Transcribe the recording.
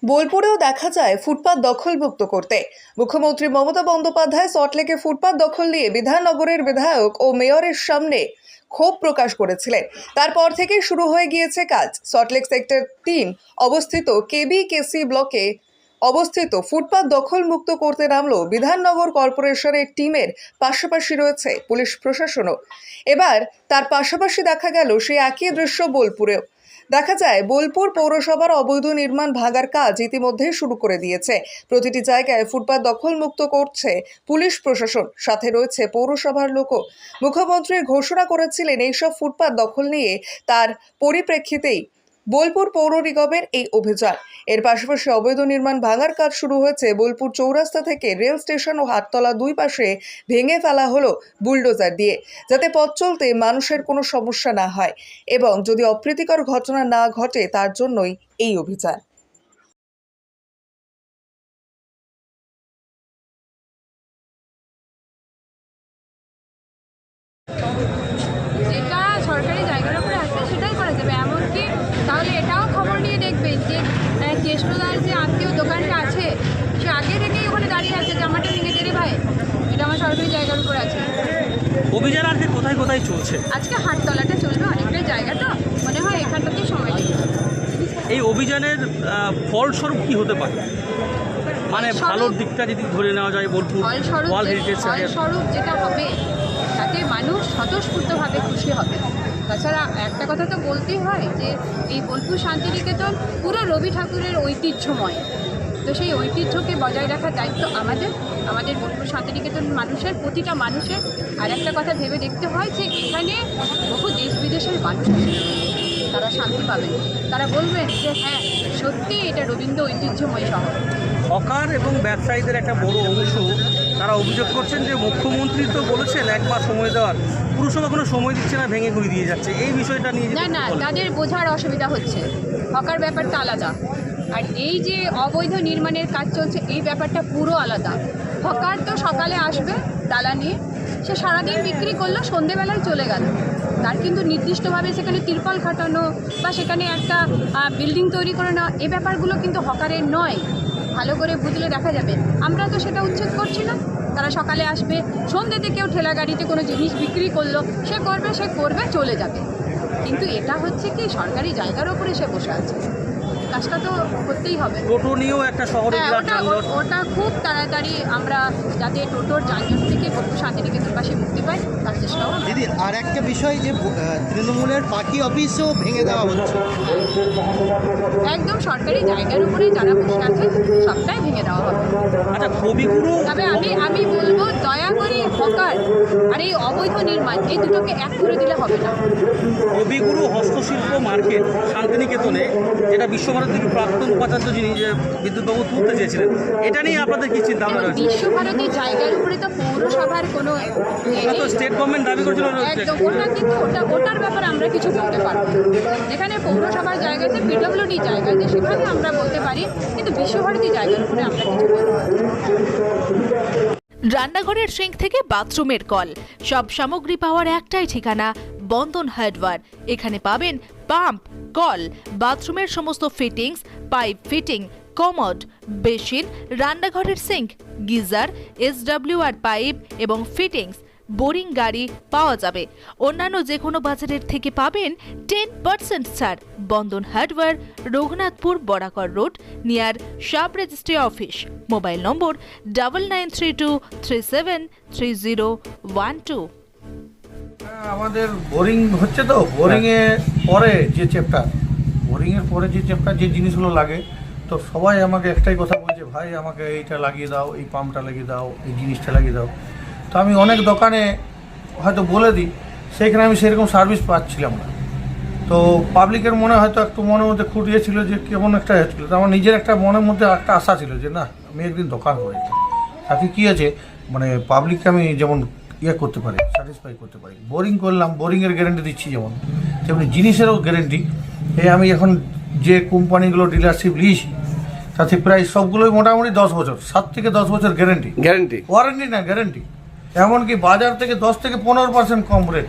বোলপুরেও দেখা যায় ফুটপাত দখলমুক্ত করতে। মুখ্যমন্ত্রী মমতা বন্দ্যোপাধ্যায় সল্টলেকে ফুটপাত দখল নিয়ে বিধাননগরের বিধায়ক ও মেয়রের সামনে ক্ষোভ প্রকাশ করেছিলেন। তারপর থেকেই শুরু হয়ে গিয়েছে কাজ। সল্টলেক সেক্টর 3 অবস্থিত কেবি-কেসি ব্লকে অবস্থিত ফুটপাত দখলমুক্ত করতে নামলো বিধাননগর কর্পোরেশনের টিমের, পাশাপাশি রয়েছে পুলিশ প্রশাসনও। এবার তার পাশাপাশি দেখা গেল সেই একই দৃশ্য বোলপুরেও। দেখা যায় বোলপুর পৌরসভার অবৈধ নির্মাণ ভাঙার কাজ ইতিমধ্যেই শুরু করে দিয়েছে। প্রতিটি জায়গায় ফুটপাত দখলমুক্ত করছে পুলিশ প্রশাসন, সাথে রয়েছে পৌরসভার লোকও। মুখ্যমন্ত্রী ঘোষণা করেছিলেন এইসব ফুটপাত দখল নিয়ে, তার পরিপ্রেক্ষিতেই বোলপুর পৌর নিগমের এই অভিযান। এর পাশাপাশি অবৈধ নির্মাণ ভাঙার কাজ শুরু হয়েছে বোলপুর চৌরাস্তা থেকে রেল স্টেশন ও হাটতলা দুই পাশে ভেঙে ফেলা হলো বুলডোজার দিয়ে, যাতে পথ চলতে মানুষের কোনো সমস্যা না হয় এবং যদি অপ্রীতিকর ঘটনা না ঘটে, তার জন্যই এই অভিযান। যেটা সরকারি জায়গার উপরে আছে সেটাই করা যাবে। এমনকি তাহলে এটাও খবর নিয়ে দেখবেন যে কৃষ্ণদার যে আত্মীয় দোকানটা আছে, সে আগে থেকেই ওখানে দাঁড়িয়ে আছে যে আমারটা ভেঙে দে রে ভাই, এটা আমার সরকারি জায়গার উপরে আছে। অভিযান আজকে কোথায় কোথায় চলছে? আজকে হাটতলাটা চলবে, অনেকটাই জায়গা তো মনে হয় এখানটাতেই সময় লাগবে। এই অভিযানের ফলস্বরূপ কি হতে পারে? মানে ভালোর দিকটা যদি ধরে নেওয়া যায়, বোলপুর ওয়ার্ল্ড হেরিটেজ ফলস্বরূপ যেটা হবে তাতে মানুষ স্বতঃস্ফূর্তভাবে খুশি হবে। তাছাড়া একটা কথা তো বলতেই হয় যে এই বোলপুর শান্তিনিকেতন পুরো রবি ঠাকুরের ঐতিহ্যময়, তো সেই ঐতিহ্যকে বজায় রাখার দায়িত্ব আমাদের বোলপুর শান্তিনিকেতন মানুষের, প্রতিটা মানুষের। আর একটা কথা ভেবে দেখতে হয় যে এখানে বহু দেশ বিদেশের মানুষ আছে, তারা শান্তি পাবেন, তারা বলবেন যে হ্যাঁ সত্যি এটা রবীন্দ্র ঐতিহ্যময় শহর। হকার এবং ব্যবসায়ীদের একটা বড় অংশ তারা অভিযোগ করছেন যে মুখ্যমন্ত্রী তো বলেছেন একবার সময় দেওয়ার, পুরসভা কোনো সময় দিচ্ছে না, ভেঙে ঘুরিয়ে দিয়ে যাচ্ছে। এই বিষয়টা নিয়ে না, তাদের বোঝার অসুবিধা হচ্ছে। হকার ব্যাপারটা আলাদা, আর এই যে অবৈধ নির্মাণের কাজ চলছে এই ব্যাপারটা পুরো আলাদা। হকার তো সকালে আসবে ডালা নিয়ে, সে সারাদিন বিক্রি করলো, সন্ধেবেলায় চলে গেল, তার কিন্তু নির্দিষ্টভাবে সেখানে তিরপল খাটানো বা সেখানে একটা বিল্ডিং তৈরি করে নেওয়া, এই ব্যাপারগুলো কিন্তু হকারের নয়। ভালো করে বুঝলে দেখা যাবে। আমরা তো সেটা উচ্ছেদ করছি না। তারা সকালে আসবে, সন্ধ্যেতে কেউ ঠেলা গাড়িতে কোনো জিনিস বিক্রি করলো, সে করবে চলে যাবে। কিন্তু এটা হচ্ছে কি সরকারি জায়গার ওপরে সে বসে আছে, কাজটা তো করতেই হবে। টোটো নিয়েও একটা শহরে ওটা খুব তাড়াতাড়ি আমরা যাতে টোটোর যানজট থেকে বোলপুর শান্তিনিকেতনবাসী মুক্তি পাই তার চেষ্টা হবে। দিদি, আর একটা বিষয় যে তৃণমূলের পার্টি অফিসও ভেঙে দেওয়া হচ্ছে, একদম সরকারি জায়গার উপরে যারা বসে আছে সবটাই ভেঙে দেওয়া হবে। আচ্ছা, কবিগুরু, তবে আমি বলবো দয়া করে হকার আর এই অবৈধ নির্মাণ এই দুটোকে এক করে দিলে হবে না। কবিগুরু হস্তশিল্প মার্কেট শান্তিনিকেতনে, যেটা বিশ্বভারতীর প্রাক্তন উপাচার্য যিনি যে বিদ্যুৎবাবু তুলতে চেয়েছিলেন, এটা নিয়ে আপনাদের কি চিন্তা ভাবনা রয়েছে? বিশ্বভারতী জায়গার উপরে তো পৌরসভার কোনো স্টেট গভর্নমেন্ট দাবি করছিল একদম, ওটা কিন্তু ওটার ব্যাপারে আমরা কিছু বলতে পারবো না। যেখানে পৌরসভার জায়গাতে পিডব্লিউডি জায়গাতে সেখানে আমরা বলতে পারি, কিন্তু বিশ্বভারতী জায়গার উপরে আমরা কিছু বলতে পারবো না। রান্নাঘরের সিঙ্ক থেকে বাথরুমের কল, সব সামগ্রী পাওয়ার একটাই ঠিকানা, বন্ধন হার্ডওয়্যার। এখানে পাবেন পাম্প, কল, বাথরুমের সমস্ত fittings, pipe fitting, commode, basin, রান্নাঘরের সিঙ্ক, গিজার, SWR পাইপ এবং ফিটিংস, বোরিং গাড়ি পাওয়া যাবে। অন্যান্য যে কোনো বাজারের থেকে পাবেন 10% ছাড়। Bandhan hardware, Raghunathpur Barakar road, near sub registry office. Mobile number 9932373012। আমাদের বোরিং হচ্ছে, তো বোরিংয়ের পরে যে চ্যাপ্টার যে জিনিসগুলো লাগে, তো সবাই আমাকে একটাই কথা বলছে, ভাই আমাকে এইটা লাগিয়ে দাও, এই পাম্পটা লাগিয়ে দাও, এই জিনিসটা লাগিয়ে দাও। তো আমি অনেক দোকানে হয়তো বলে দিই, সেখানে আমি সেরকম সার্ভিস পাচ্ছিলাম না। তো পাবলিকের মনে হয়তো একটু মনের মধ্যে খুঁটিয়েছিল যে কেমন একটা হচ্ছিল। তো আমার নিজের একটা মনের মধ্যে একটা আশা ছিল যে না, আমি একদিন দোকান করি, তাতে কী আছে মানে পাবলিককে আমি যেমন করতে পারি, স্যাটিসফাই করতে পারি। বোরিং করলাম, বোরিংয়ের গ্যারেন্টি দিচ্ছি, যেমন তেমনি জিনিসেরও গ্যারেন্টি। আমি এখন যে কোম্পানিগুলো ডিলারশিপ নিয়েছি, তাতে প্রায় সবগুলোই মোটামুটি 10 বছর, 7 থেকে 10 বছর গ্যারেন্টি। গ্যারেন্টি? ওয়ারেন্টি না, গ্যারেন্টি। এমনকি বাজার থেকে 10 থেকে 15% কম রেট।